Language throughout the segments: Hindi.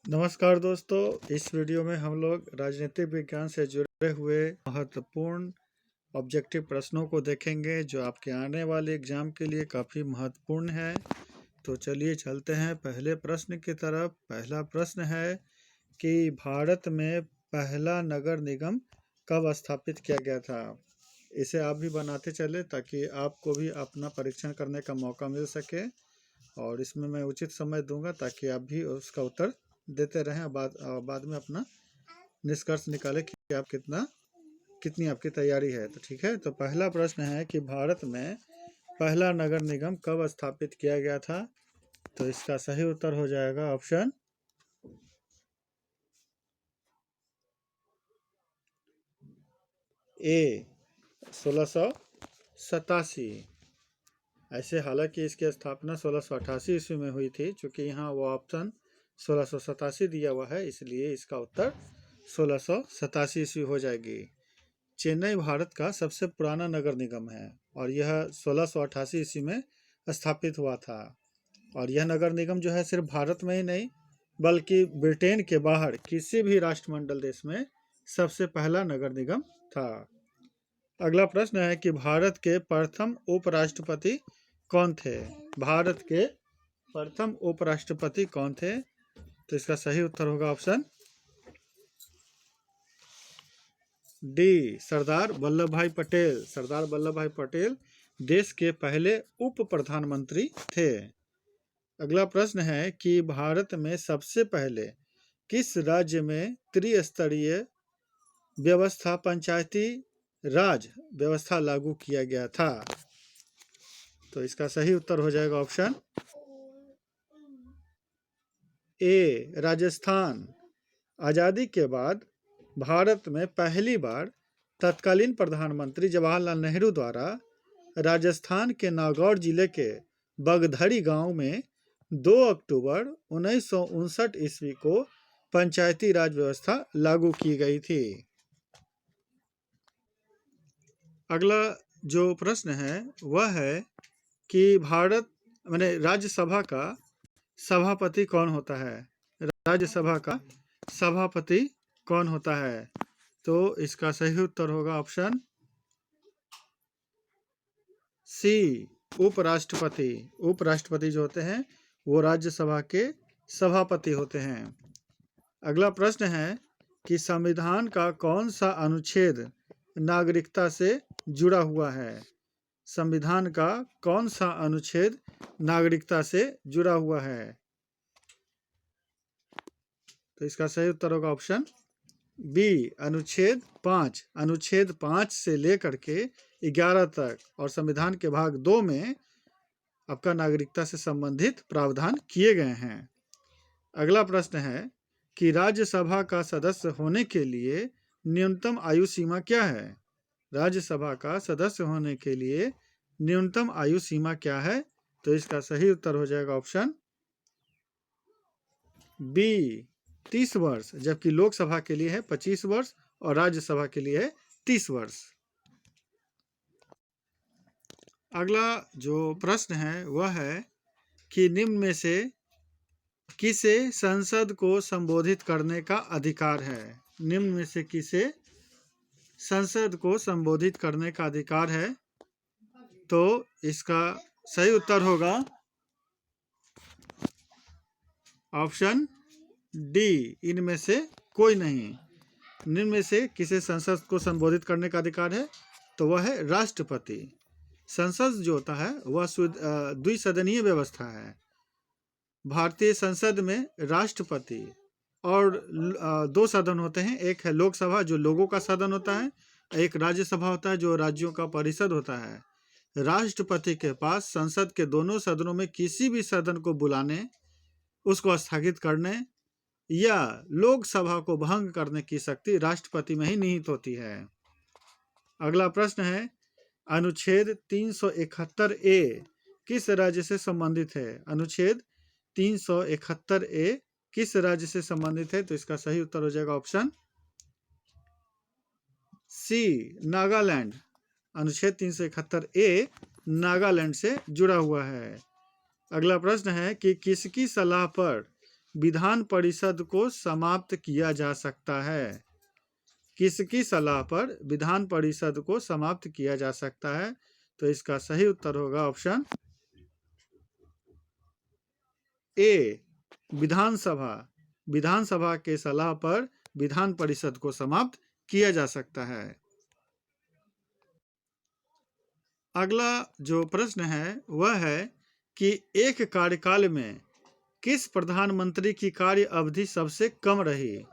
नमस्कार दोस्तों, इस वीडियो में हम लोग राजनीतिक विज्ञान से जुड़े हुए महत्वपूर्ण ऑब्जेक्टिव प्रश्नों को देखेंगे जो आपके आने वाले एग्जाम के लिए काफ़ी महत्वपूर्ण है। तो चलिए चलते हैं पहले प्रश्न की तरफ। पहला प्रश्न है कि भारत में पहला नगर निगम कब स्थापित किया गया था। इसे आप भी बनाते चले ताकि आपको भी अपना परीक्षण करने का मौका मिल सके, और इसमें मैं उचित समय दूंगा ताकि आप भी उसका उत्तर देते रहें और बाद में अपना निष्कर्ष निकालें कि आप कितनी आपकी तैयारी है। तो ठीक है, तो पहला प्रश्न है कि भारत में पहला नगर निगम कब स्थापित किया गया था। तो इसका सही उत्तर हो जाएगा ऑप्शन ए 1687। ऐसे हालांकि इसकी स्थापना 1688 ईस्वी में हुई थी, चूँकि यहाँ वो ऑप्शन 1687 दिया हुआ है, इसलिए इसका उत्तर 1687 ईस्वी हो जाएगी। चेन्नई भारत का सबसे पुराना नगर निगम है और यह 1688 ईस्वी में स्थापित हुआ था। और यह नगर निगम जो है सिर्फ भारत में ही नहीं बल्कि ब्रिटेन के बाहर किसी भी राष्ट्रमंडल देश में सबसे पहला नगर निगम था। अगला प्रश्न है कि भारत के प्रथम उपराष्ट्रपति कौन थे। भारत के प्रथम उपराष्ट्रपति कौन थे। तो इसका सही उत्तर होगा ऑप्शन डी, सरदार वल्लभ भाई पटेल। सरदार वल्लभ भाई पटेल देश के पहले उप प्रधानमंत्री थे। अगला प्रश्न है कि भारत में सबसे पहले किस राज्य में त्रिस्तरीय व्यवस्था पंचायती राज व्यवस्था लागू किया गया था। तो इसका सही उत्तर हो जाएगा ऑप्शन ए, राजस्थान। आज़ादी के बाद भारत में पहली बार तत्कालीन प्रधानमंत्री जवाहरलाल नेहरू द्वारा राजस्थान के नागौर जिले के बगधरी गांव में 2 अक्टूबर 1959 ईस्वी को पंचायती राज व्यवस्था लागू की गई थी। अगला जो प्रश्न है वह है कि भारत माने राज्यसभा का सभापति कौन होता है। राज्यसभा का सभापति कौन होता है। तो इसका सही उत्तर होगा ऑप्शन सी, उपराष्ट्रपति। उपराष्ट्रपति जो होते हैं वो राज्यसभा के सभापति होते हैं। अगला प्रश्न है कि संविधान का कौन सा अनुच्छेद नागरिकता से जुड़ा हुआ है। संविधान का कौन सा अनुच्छेद नागरिकता से जुड़ा हुआ है। तो इसका सही उत्तर होगा ऑप्शन बी, अनुच्छेद 5। अनुच्छेद 5 से लेकर के 11 तक और संविधान के भाग 2 में आपका नागरिकता से संबंधित प्रावधान किए गए हैं। अगला प्रश्न है कि राज्यसभा का सदस्य होने के लिए न्यूनतम आयु सीमा क्या है। राज्यसभा का सदस्य होने के लिए न्यूनतम आयु सीमा क्या है। तो इसका सही उत्तर हो जाएगा ऑप्शन बी, 30 वर्ष, जबकि लोकसभा के लिए है 25 वर्ष और राज्यसभा के लिए है 30 वर्ष। अगला जो प्रश्न है वह है कि निम्न में से किसे संसद को संबोधित करने का अधिकार है। निम्न में से किसे संसद को संबोधित करने का अधिकार है। तो इसका सही उत्तर होगा ऑप्शन डी, इनमें से कोई नहीं। निम्न में से किसे संसद को संबोधित करने का अधिकार है तो वह है राष्ट्रपति। संसद जो होता है वह द्विसदनीय व्यवस्था है। भारतीय संसद में राष्ट्रपति और 2 सदन होते हैं। एक है लोकसभा जो लोगों का सदन होता है, एक राज्यसभा होता है जो राज्यों का परिषद होता है। राष्ट्रपति के पास संसद के दोनों सदनों में किसी भी सदन को बुलाने, उसको स्थगित करने या लोकसभा को भंग करने की शक्ति राष्ट्रपति में ही निहित होती है। अगला प्रश्न है अनुच्छेद 371 ए किस राज्य से संबंधित है। अनुच्छेद 371 ए किस राज्य से संबंधित है। तो इसका सही उत्तर हो जाएगा ऑप्शन सी, नागालैंड। अनुच्छेद 371 ए नागालैंड से जुड़ा हुआ है। अगला प्रश्न है कि किसकी सलाह पर विधान परिषद को समाप्त किया जा सकता है? किसकी सलाह पर विधान परिषद को समाप्त किया जा सकता है? तो इसका सही उत्तर होगा ऑप्शन ए, विधानसभा। विधानसभा के सलाह पर विधान परिषद को समाप्त किया जा सकता है। अगला जो प्रश्न है वह है कि एक कार्यकाल में किस प्रधानमंत्री की कार्य अवधि सबसे कम रही?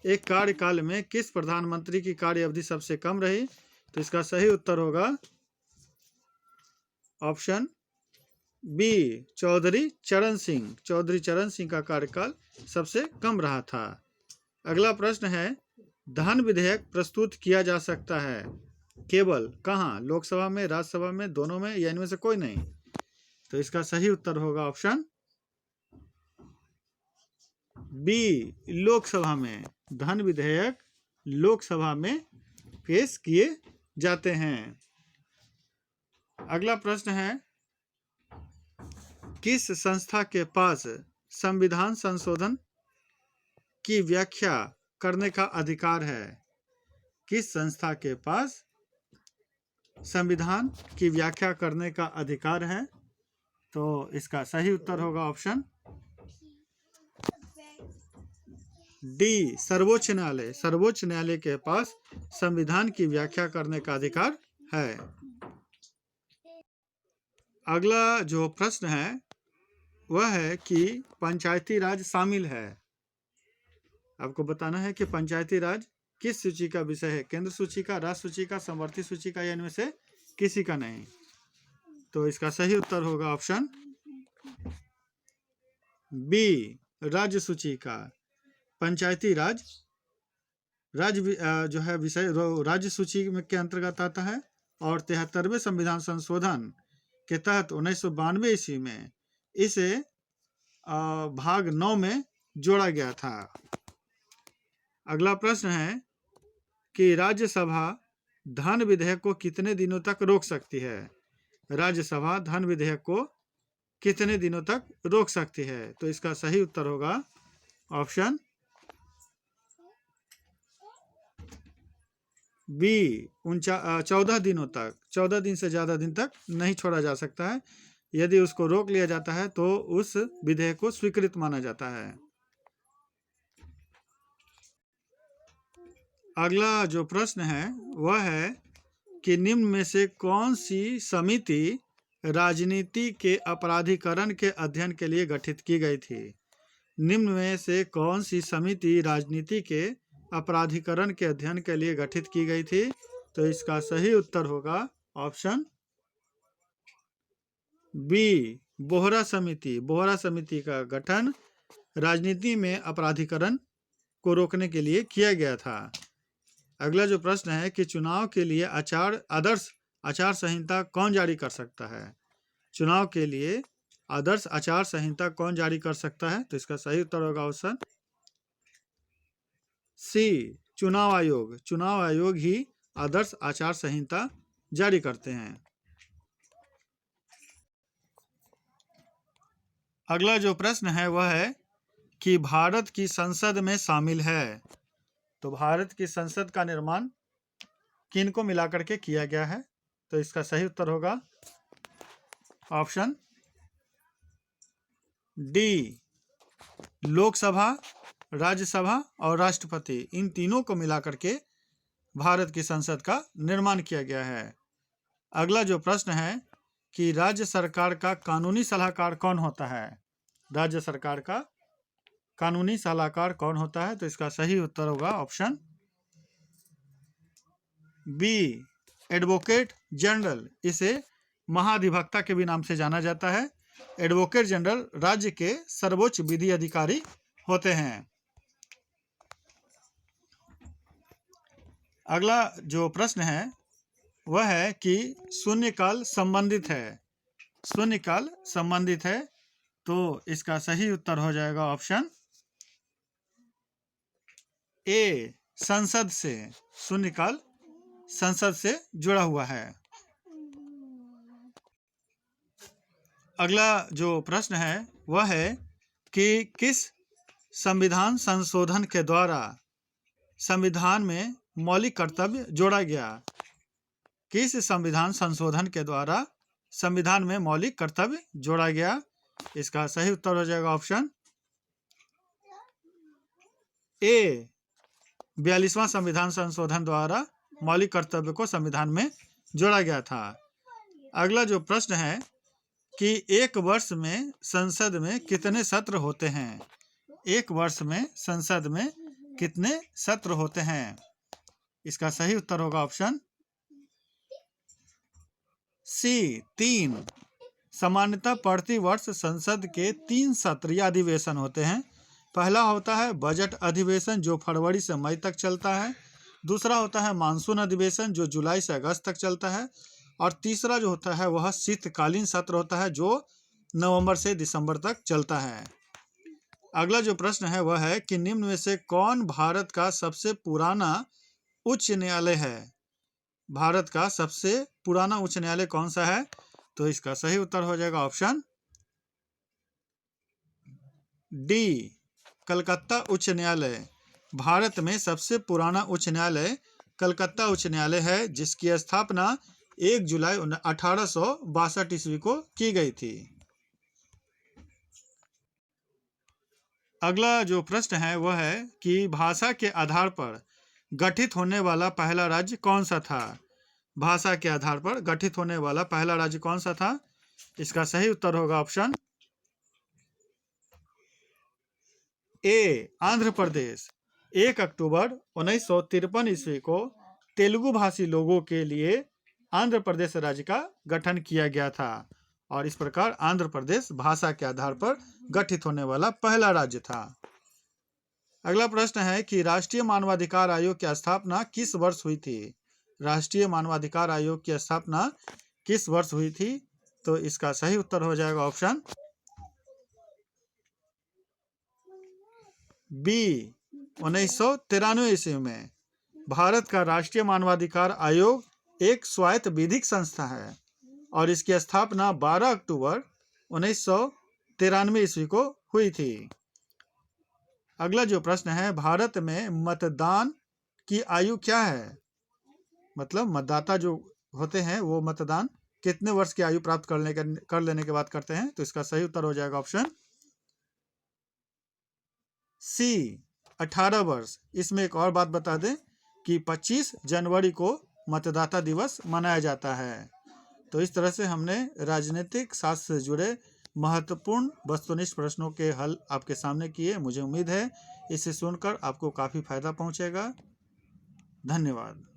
एक कार्यकाल में किस प्रधानमंत्री की कार्य अवधि सबसे कम रही? तो इसका सही उत्तर होगा ऑप्शन बी, चौधरी चरण सिंह। चौधरी चरण सिंह का कार्यकाल सबसे कम रहा था। अगला प्रश्न है, धन विधेयक प्रस्तुत किया जा सकता है केवल कहाँ? लोकसभा में, राज्यसभा में, दोनों में, या इनमें से कोई नहीं? तो इसका सही उत्तर होगा ऑप्शन बी, लोकसभा में। धन विधेयक लोकसभा में पेश किए जाते हैं। अगला प्रश्न है, किस संस्था के पास संविधान संशोधन की व्याख्या करने का अधिकार है? किस संस्था के पास संविधान की व्याख्या करने का अधिकार है? तो इसका सही उत्तर होगा ऑप्शन डी, सर्वोच्च न्यायालय। सर्वोच्च न्यायालय के पास संविधान की व्याख्या करने का अधिकार है। अगला जो प्रश्न है वह है कि पंचायती राज शामिल है। आपको बताना है कि पंचायती राज किस सूची का विषय है? केंद्र सूची का, राज्य सूची का, समवर्ती सूची का, या इनमें से किसी का नहीं? तो इसका सही उत्तर होगा ऑप्शन बी, राज्य सूची का। पंचायती राज जो है विषय राज्य सूची में के अंतर्गत आता है और 73वें संविधान संशोधन के तहत 1992 ईस्वी में इसे भाग 9 में जोड़ा गया था। अगला प्रश्न है कि राज्यसभा धन विधेयक को कितने दिनों तक रोक सकती है? राज्यसभा धन विधेयक को कितने दिनों तक रोक सकती है? तो इसका सही उत्तर होगा ऑप्शन बी, 14 दिनों तक। 14 दिन से ज़्यादा दिन तक नहीं छोड़ा जा सकता है। यदि उसको रोक लिया जाता है तो उस विधेयक को स्वीकृत माना जाता है। अगला जो प्रश्न है वह है कि निम्न में से कौन सी समिति राजनीति के अपराधीकरण के अध्ययन के लिए गठित की गई थी? निम्न में से कौन सी समिति राजनीति के अपराधीकरण के अध्ययन के लिए गठित की गई थी? तो इसका सही उत्तर होगा ऑप्शन बी, बोहरा समिति। बोहरा समिति का गठन राजनीति में अपराधीकरण को रोकने के लिए किया गया था। अगला जो प्रश्न है कि चुनाव के लिए आदर्श आचार संहिता कौन जारी कर सकता है? चुनाव के लिए आदर्श आचार संहिता कौन जारी कर सकता है? तो इसका सही उत्तर होगा ऑप्शन सी, चुनाव आयोग। चुनाव आयोग ही आदर्श आचार संहिता जारी करते हैं। अगला जो प्रश्न है वह है कि भारत की संसद में शामिल है। तो भारत की संसद का निर्माण किन को मिलाकर के किया गया है? तो इसका सही उत्तर होगा ऑप्शन डी, लोकसभा, राज्यसभा और राष्ट्रपति। इन तीनों को मिलाकर के भारत की संसद का निर्माण किया गया है। अगला जो प्रश्न है कि राज्य सरकार का कानूनी सलाहकार कौन होता है? राज्य सरकार का कानूनी सलाहकार कौन होता है? तो इसका सही उत्तर होगा ऑप्शन बी, एडवोकेट जनरल। इसे महाधिवक्ता के भी नाम से जाना जाता है। एडवोकेट जनरल राज्य के सर्वोच्च विधि अधिकारी होते हैं। अगला जो प्रश्न है वह है कि शून्यकाल संबंधित है। शून्यकाल संबंधित है तो इसका सही उत्तर हो जाएगा ऑप्शन ए, संसद से। शून्यकाल संसद से जुड़ा हुआ है। अगला जो प्रश्न है वह है कि किस संविधान संशोधन के द्वारा संविधान में मौलिक कर्तव्य जोड़ा गया? किस संविधान संशोधन के द्वारा संविधान में मौलिक कर्तव्य जोड़ा गया? इसका सही उत्तर हो जाएगा ऑप्शन ए, 42वां संविधान संशोधन द्वारा मौलिक कर्तव्य को संविधान में जोड़ा गया था। अगला जो प्रश्न है कि एक वर्ष में संसद में कितने सत्र होते हैं? एक वर्ष में संसद में कितने सत्र होते हैं? इसका सही उत्तर होगा ऑप्शन सी, 3। सामान्यतः प्रति वर्ष संसद के 3 सत्र या अधिवेशन होते हैं। पहला होता है बजट अधिवेशन जो फरवरी से मई तक चलता है। दूसरा होता है मानसून अधिवेशन जो जुलाई से अगस्त तक चलता है। और तीसरा जो होता है वह शीतकालीन सत्र होता है जो नवंबर से दिसंबर तक चलता है। अगला जो प्रश्न है वह है कि निम्न में से कौन भारत का सबसे पुराना उच्च न्यायालय है? भारत का सबसे पुराना उच्च न्यायालय कौन सा है? तो इसका सही उत्तर हो जाएगा ऑप्शन डी, कलकत्ता उच्च न्यायालय। भारत में सबसे पुराना उच्च न्यायालय कलकत्ता उच्च न्यायालय है जिसकी स्थापना 1 जुलाई 1862 ईस्वी को की गई थी। अगला जो प्रश्न है वह है कि भाषा के आधार पर गठित होने वाला पहला राज्य कौन सा था? भाषा के आधार पर गठित होने वाला पहला राज्य कौन सा था? इसका सही उत्तर होगा ऑप्शन ए, आंध्र प्रदेश। 1 अक्टूबर 1953 ईस्वी को तेलुगु भाषी लोगों के लिए आंध्र प्रदेश राज्य का गठन किया गया था और इस प्रकार आंध्र प्रदेश भाषा के आधार पर गठित होने वाला पहला राज्य था। अगला प्रश्न है कि राष्ट्रीय मानवाधिकार आयोग की स्थापना किस वर्ष हुई थी? राष्ट्रीय मानवाधिकार आयोग की स्थापना किस वर्ष हुई थी? तो इसका सही उत्तर हो जाएगा ऑप्शन बी, 1993 ईस्वी में। भारत का राष्ट्रीय मानवाधिकार आयोग एक स्वायत्त विधिक संस्था है और इसकी स्थापना 12 अक्टूबर 1993 ईस्वी को हुई थी। अगला जो प्रश्न है भारत में मतदान की आयु क्या है? मतलब मतदाता जो होते हैं वो मतदान कितने वर्ष की आयु प्राप्त कर लेने के बाद करते हैं? तो इसका सही उत्तर हो जाएगा ऑप्शन सी, 18 वर्ष। इसमें एक और बात बता दें कि 25 जनवरी को मतदाता दिवस मनाया जाता है। तो इस तरह से हमने राजनीतिक शास्त्र से जुड़े महत्वपूर्ण वस्तुनिष्ठ प्रश्नों के हल आपके सामने किए। मुझे उम्मीद है इसे सुनकर आपको काफ़ी फायदा पहुंचेगा। धन्यवाद।